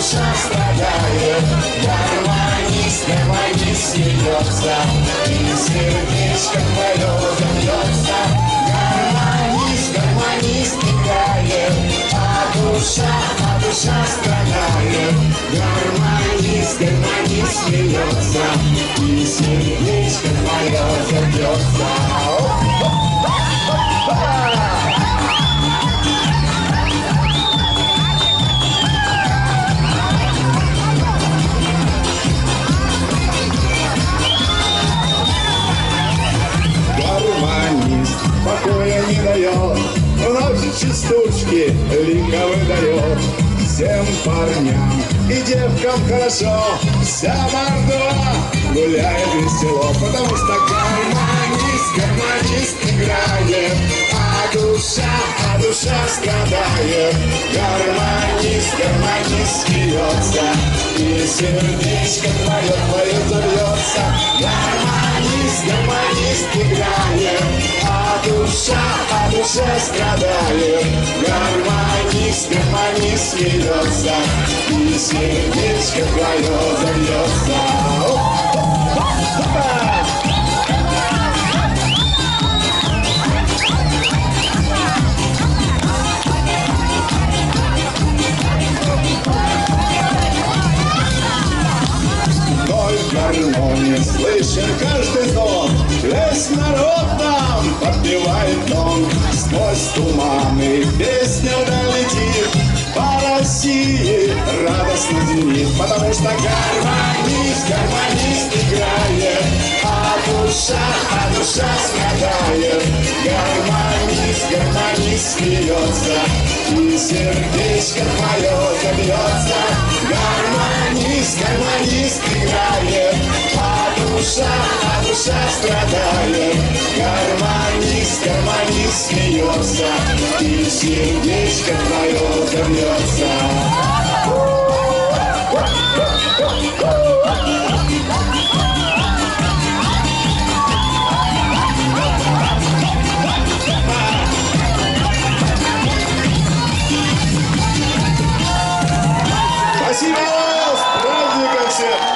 душа страдает. Гармонист, гармонист смеется, и сердечко твое забьется. Гармонист, гармонист играет, а душа страдает. Гармонист, гармонист смеется, и сердечко твое забьется. Гармонист покоя не дает, носит частушки, лихо выдает. Всем парням и девкам хорошо, вся Мордова гуляет весело, потому что гармонист играет, а душа страдает. Гармонист смеется, и сердечко твое забьется. Гармонист играет, а душа страдает. Гармонист смеется, и сердечко твое забьется. Гармония, слышен каждый тон, весь народ нам подпевает тон. Сквозь туманы песня долетит, по России радостно звенит, потому что гармонист играет, а душа страдает. Гармонист смеется, и сердечко твое забьется. Гармонист играет, а душа страдает. Гармонист смеется, и сердечко твое забьется. Спасибо! С праздником всех!